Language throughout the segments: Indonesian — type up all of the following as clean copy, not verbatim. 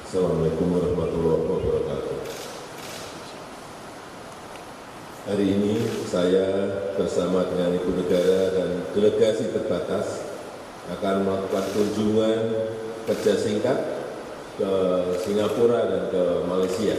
Assalamualaikum warahmatullahi wabarakatuh. Hari ini saya bersama dengan Ibu Negara dan delegasi terbatas akan melakukan kunjungan kerja singkat ke Singapura dan ke Malaysia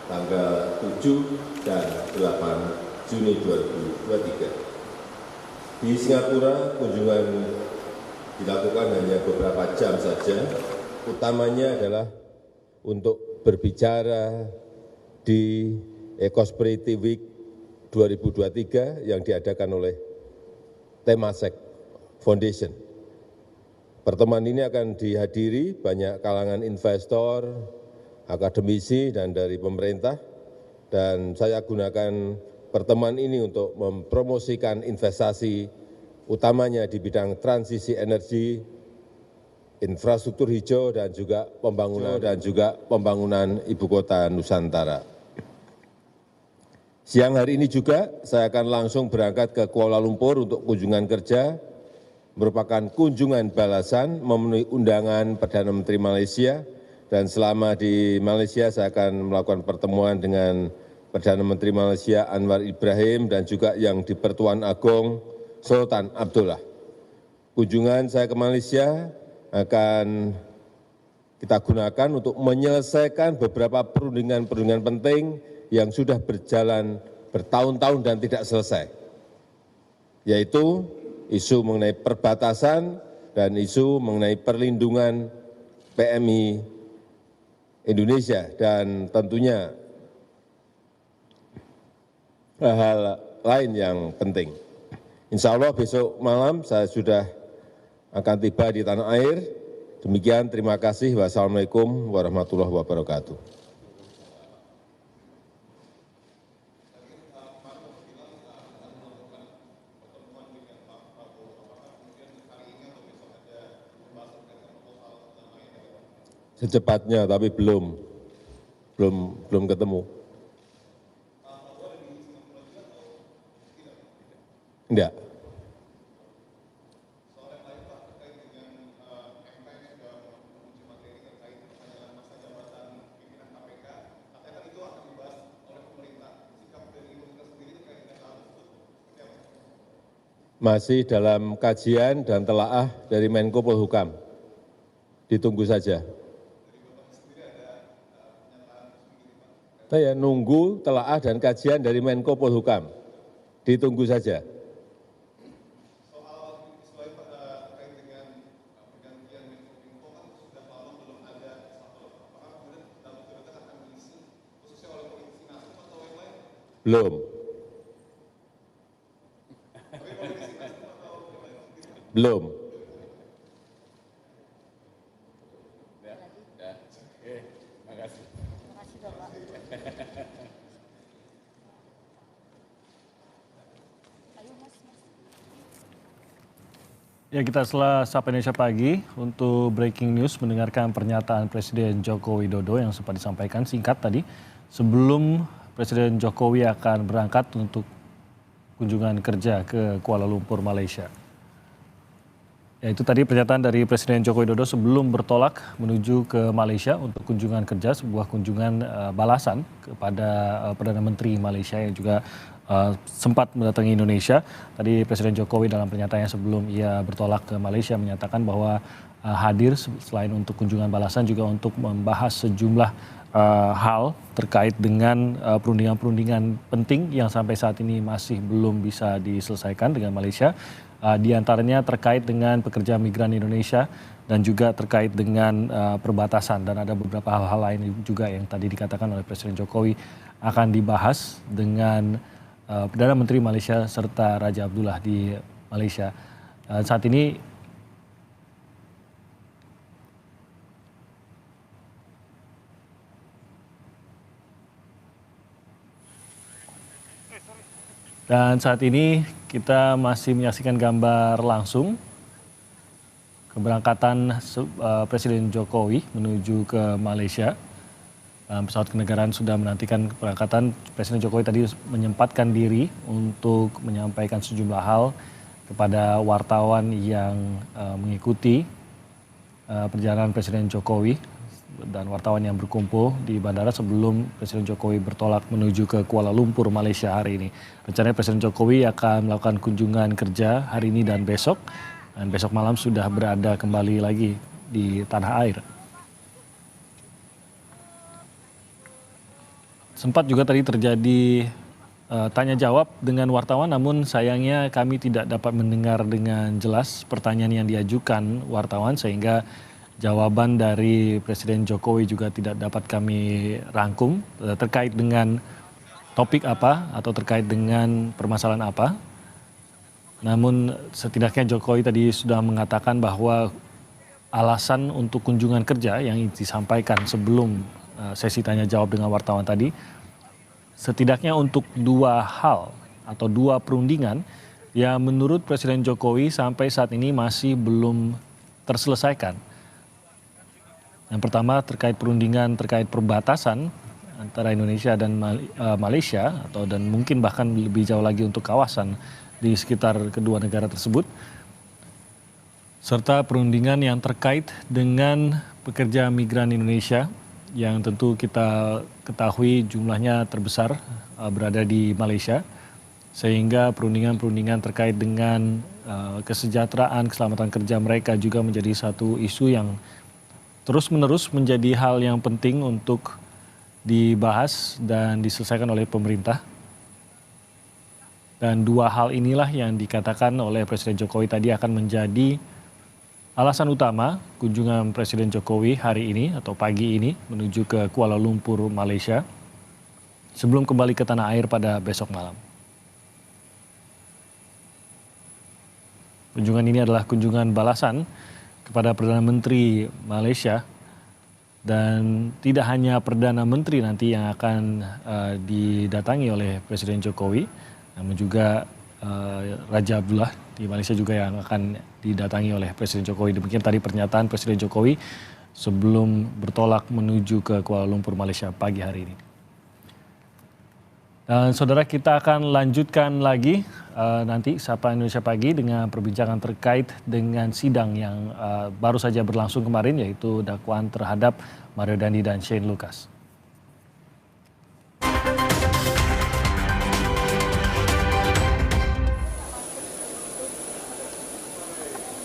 tanggal 7 dan 8 Juni 2023. Di Singapura kunjungan dilakukan hanya beberapa jam saja, utamanya adalah untuk berbicara di Prosperity Week 2023 yang diadakan oleh Temasek Foundation. Pertemuan ini akan dihadiri banyak kalangan investor, akademisi, dan dari pemerintah, dan saya gunakan pertemuan ini untuk mempromosikan investasi utamanya di bidang transisi energi, infrastruktur hijau, dan juga pembangunan ibu kota Nusantara. Siang hari ini juga saya akan langsung berangkat ke Kuala Lumpur untuk kunjungan kerja, merupakan kunjungan balasan memenuhi undangan Perdana Menteri Malaysia, dan selama di Malaysia saya akan melakukan pertemuan dengan Perdana Menteri Malaysia Anwar Ibrahim dan juga yang di Pertuan Agong Sultan Abdullah. Kunjungan saya ke Malaysia akan kita gunakan untuk menyelesaikan beberapa perundingan-perundingan penting yang sudah berjalan bertahun-tahun dan tidak selesai, yaitu isu mengenai perbatasan dan isu mengenai perlindungan PMI Indonesia, dan tentunya hal lain yang penting. Insya Allah besok malam saya sudah akan tiba di tanah air. Demikian, terima kasih. Wassalamualaikum warahmatullahi wabarakatuh. Secepatnya, tapi belum ketemu. Enggak. Masih dalam kajian dan telaah dari Menko Polhukam. Ditunggu saja. Saya nunggu telaah dan kajian dari Menko Polhukam. Ditunggu saja. Belum. Belum. Ya, kita setelah Sapa Indonesia Pagi untuk breaking news mendengarkan pernyataan Presiden Joko Widodo yang sempat disampaikan singkat tadi sebelum Presiden Jokowi akan berangkat untuk kunjungan kerja ke Kuala Lumpur, Malaysia. Ya, itu tadi pernyataan dari Presiden Joko Widodo sebelum bertolak menuju ke Malaysia untuk kunjungan kerja, sebuah kunjungan balasan kepada Perdana Menteri Malaysia yang juga sempat mendatangi Indonesia. Tadi Presiden Jokowi dalam pernyataannya sebelum ia bertolak ke Malaysia menyatakan bahwa hadir selain untuk kunjungan balasan juga untuk membahas sejumlah hal terkait dengan perundingan-perundingan penting yang sampai saat ini masih belum bisa diselesaikan dengan Malaysia. Di antaranya terkait dengan pekerja migran Indonesia dan juga terkait dengan perbatasan, dan ada beberapa hal-hal lain juga yang tadi dikatakan oleh Presiden Jokowi akan dibahas dengan Perdana Menteri Malaysia serta Raja Abdullah di Malaysia. Saat ini kita masih menyaksikan gambar langsung keberangkatan Presiden Jokowi menuju ke Malaysia. Pesawat kenegaraan sudah menantikan keberangkatan. Presiden Jokowi tadi menyempatkan diri untuk menyampaikan sejumlah hal kepada wartawan yang mengikuti perjalanan Presiden Jokowi dan wartawan yang berkumpul di bandara sebelum Presiden Jokowi bertolak menuju ke Kuala Lumpur, Malaysia hari ini. Rencananya Presiden Jokowi akan melakukan kunjungan kerja hari ini dan besok malam sudah berada kembali lagi di tanah air. Sempat juga tadi terjadi tanya jawab dengan wartawan, namun sayangnya kami tidak dapat mendengar dengan jelas pertanyaan yang diajukan wartawan, sehingga jawaban dari Presiden Jokowi juga tidak dapat kami rangkum terkait dengan topik apa atau terkait dengan permasalahan apa. Namun setidaknya Jokowi tadi sudah mengatakan bahwa alasan untuk kunjungan kerja yang disampaikan sebelum sesi tanya jawab dengan wartawan tadi, setidaknya untuk dua hal atau dua perundingan yang menurut Presiden Jokowi sampai saat ini masih belum terselesaikan. Yang pertama terkait perundingan terkait perbatasan antara Indonesia dan Malaysia dan mungkin bahkan lebih jauh lagi untuk kawasan di sekitar kedua negara tersebut. Serta perundingan yang terkait dengan pekerja migran Indonesia yang tentu kita ketahui jumlahnya terbesar berada di Malaysia. Sehingga perundingan-perundingan terkait dengan kesejahteraan, keselamatan kerja mereka juga menjadi satu isu yang terus-menerus menjadi hal yang penting untuk dibahas dan diselesaikan oleh pemerintah. Dan dua hal inilah yang dikatakan oleh Presiden Jokowi tadi akan menjadi alasan utama kunjungan Presiden Jokowi hari ini atau pagi ini menuju ke Kuala Lumpur, Malaysia, sebelum kembali ke tanah air pada besok malam. Kunjungan ini adalah kunjungan balasan kepada Perdana Menteri Malaysia, dan tidak hanya Perdana Menteri nanti yang akan didatangi oleh Presiden Jokowi, namun juga Raja Abdullah di Malaysia juga yang akan didatangi oleh Presiden Jokowi. Demikian tadi pernyataan Presiden Jokowi sebelum bertolak menuju ke Kuala Lumpur, Malaysia pagi hari ini. Dan saudara, kita akan lanjutkan lagi nanti Sapa Indonesia Pagi dengan perbincangan terkait dengan sidang yang baru saja berlangsung kemarin, yaitu dakwaan terhadap Mario Dandi dan Shane Lucas.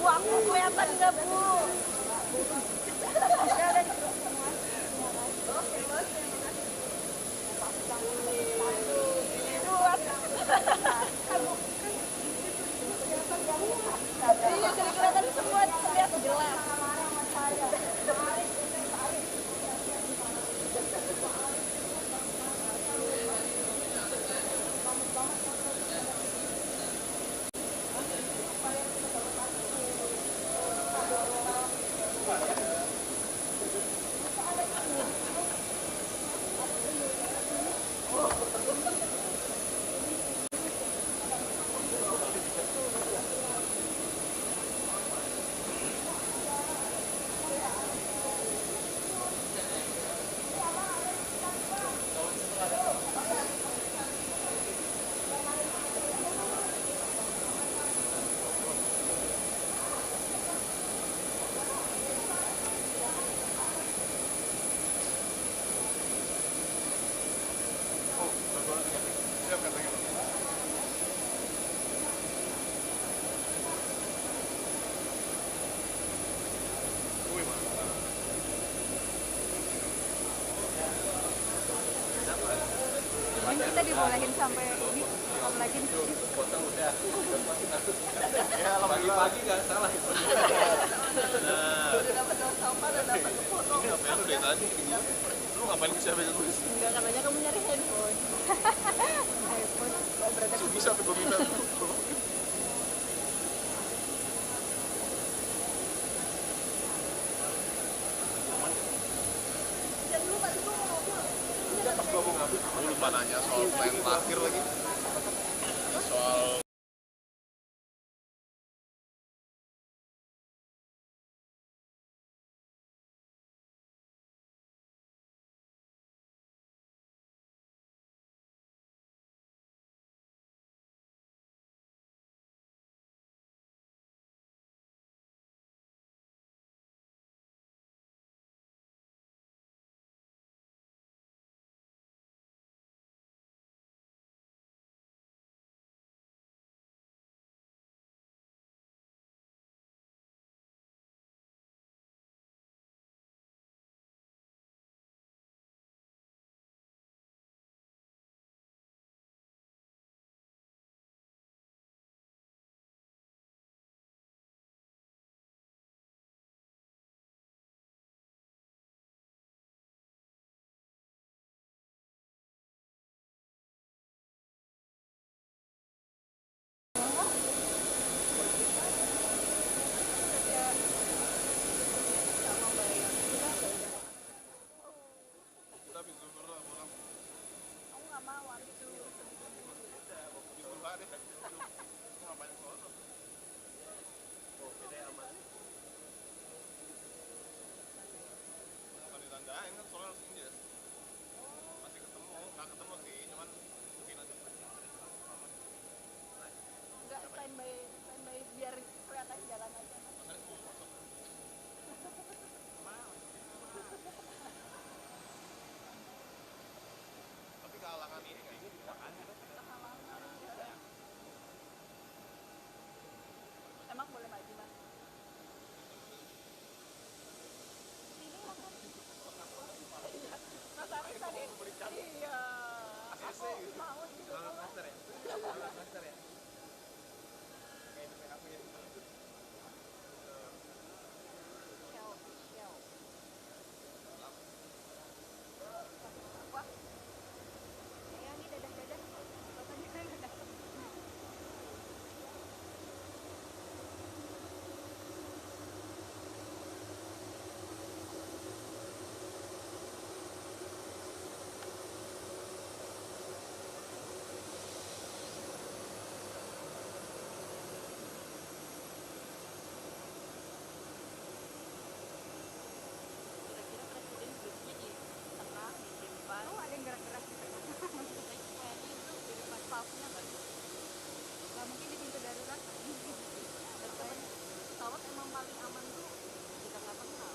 Bu, aku kelihatan nggak, Bu? Iya, jadi kelihatan semua, lihat jelas. Kita dibolehin sampai ini, bolehin. Foto udah. Ya, pagi-pagi nggak salah itu. Udah dapat daun sampah, udah dapat foto. Ngapain lu dari tadi? Lu ngapain bisa pegang gue? Enggak, katanya kamu nyari handphone. iPhone. Berarti bisa sampai gue minta. Pas gue mau ngambil, aku lupa nanya soal plan terakhir lagi. Soal Iya. Aku mau gitu. Master ya? Master ya? Kayak di PHP ya. Shell. Wah. Ya, ini dadah-dadah. Katanya nggak dapet. Kira-kira presiden duduknya di tengah, di depan. Oh, ada yang gerak-gerak di tengah. Kayaknya itu di depan staffnya nggak sih? Nggak mungkin di pintu darurat. Dan pesawat emang paling aman tuh di tengah-tengah.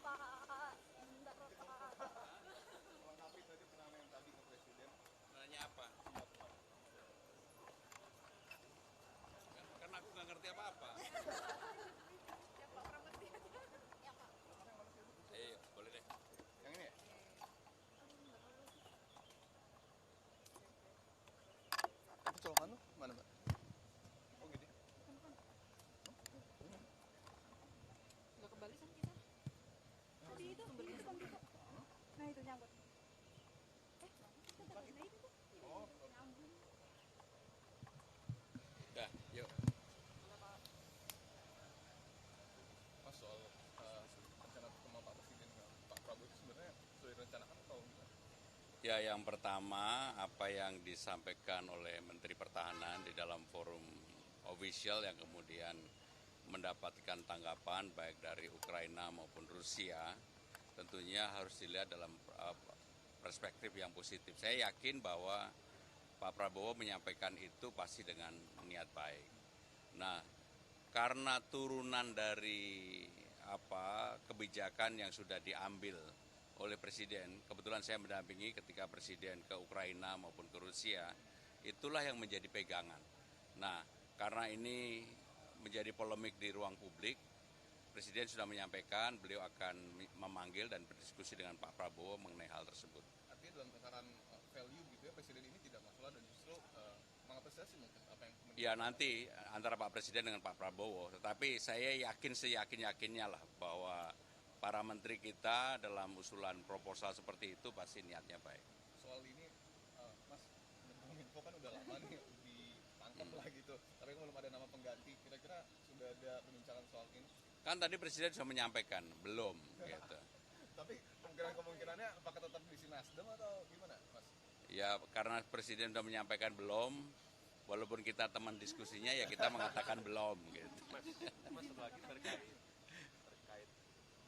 Pak, bentar Pak. Melengkapi tadi penanya yang tadi ke Presiden. Nanya apa? Karena aku nggak ngerti apa-apa. Ya Pak, orang ngerti aja. Ya Pak. Boleh deh. Yang ini ya? Nah itu nyangkut. Nah itu tuh. Nyambung. Dah, yuk. Mas, soal rencana pertemuan Pak Presiden dengan Pak Prabowo itu sebenarnya sudah direncanakan atau gimana? Ya, yang pertama apa yang disampaikan oleh Menteri Pertahanan di dalam forum official yang kemudian mendapatkan tanggapan baik dari Ukraina maupun Rusia, tentunya harus dilihat dalam perspektif yang positif. Saya yakin bahwa Pak Prabowo menyampaikan itu pasti dengan niat baik. Nah, karena turunan dari kebijakan yang sudah diambil oleh Presiden, kebetulan saya mendampingi ketika Presiden ke Ukraina maupun ke Rusia, itulah yang menjadi pegangan. Nah, karena ini menjadi polemik di ruang publik, Presiden sudah menyampaikan beliau akan memanggil dan berdiskusi dengan Pak Prabowo mengenai hal tersebut. Artinya dalam tataran value gitu ya, Presiden ini tidak masalah dan justru mengapresiasi mungkin apa yang kemudian... Ya nanti antara Pak Presiden dengan Pak Prabowo, tetapi saya yakin seyakin-yakinnya lah bahwa para menteri kita dalam usulan proposal seperti itu pasti niatnya baik. Soal ini, Mas, Kominfo kan udah lama nih ditangkap lah gitu, tapi belum ada nama pengganti. Kira-kira sudah ada perbincangan soal ini? Kan tadi Presiden sudah menyampaikan, belum gitu. Tapi kemungkinannya apakah tetap di Nasdem atau gimana, Mas? Ya karena Presiden sudah menyampaikan belum, walaupun kita teman diskusinya ya kita mengatakan belum gitu. Mas, satu lagi terkait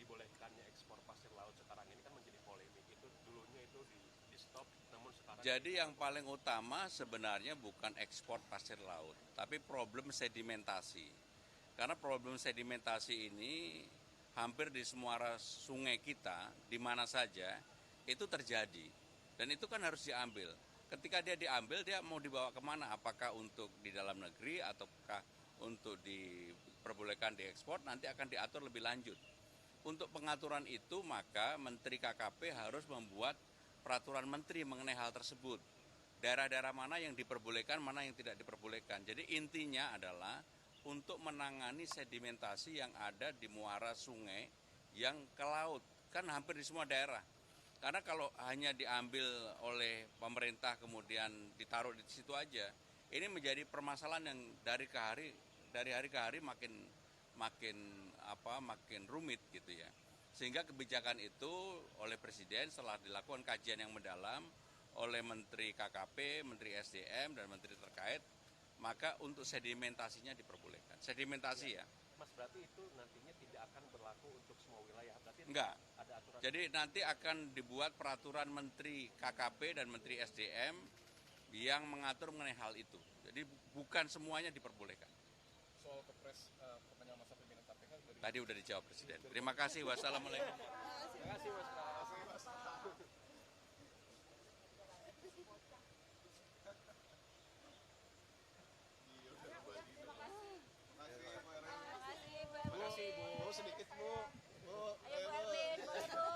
dibolehkannya ekspor pasir laut sekarang ini kan menjadi polemik. Itu dulunya itu di stop, namun sekarang... Jadi yang paling utama sebenarnya bukan ekspor pasir laut, tapi problem sedimentasi. Karena problem sedimentasi ini hampir di semua sungai kita, di mana saja, itu terjadi. Dan itu kan harus diambil. Ketika dia diambil, dia mau dibawa kemana? Apakah untuk di dalam negeri, ataukah untuk diperbolehkan diekspor, nanti akan diatur lebih lanjut. Untuk pengaturan itu, maka Menteri KKP harus membuat peraturan menteri mengenai hal tersebut. Daerah-daerah mana yang diperbolehkan, mana yang tidak diperbolehkan. Jadi intinya adalah untuk menangani sedimentasi yang ada di muara sungai yang ke laut. Kan hampir di semua daerah. Karena kalau hanya diambil oleh pemerintah kemudian ditaruh di situ aja, ini menjadi permasalahan yang dari hari ke hari makin rumit gitu ya. Sehingga kebijakan itu oleh Presiden setelah dilakukan kajian yang mendalam oleh Menteri KKP, Menteri SDM dan Menteri terkait, maka untuk sedimentasinya diperbolehkan. Sedimentasi ya. Mas, berarti itu nantinya tidak akan berlaku untuk semua wilayah? Berarti enggak. Ada aturan. Jadi nanti akan dibuat peraturan Menteri KKP dan Menteri SDM yang mengatur mengenai hal itu. Jadi bukan semuanya diperbolehkan. Soal kepres perpanjangan masa pimpinan KPK Tadi udah dijawab Presiden. Terima kasih. Wassalamualaikum. Terima kasih, Mas. Terima kasih, Bu. Sedikit, Bu. Ayo Bu Erwin, Bu.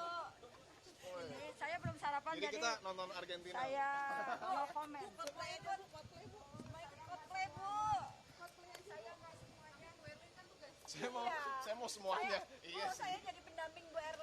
Ini saya belum sarapan Jadi kita nonton Argentina. saya mau komen. Cosplay Bu. Saya nggak semuanya. Bu Erwin kan tugas. Saya mau semuanya. Saya jadi pendamping Bu Erwin.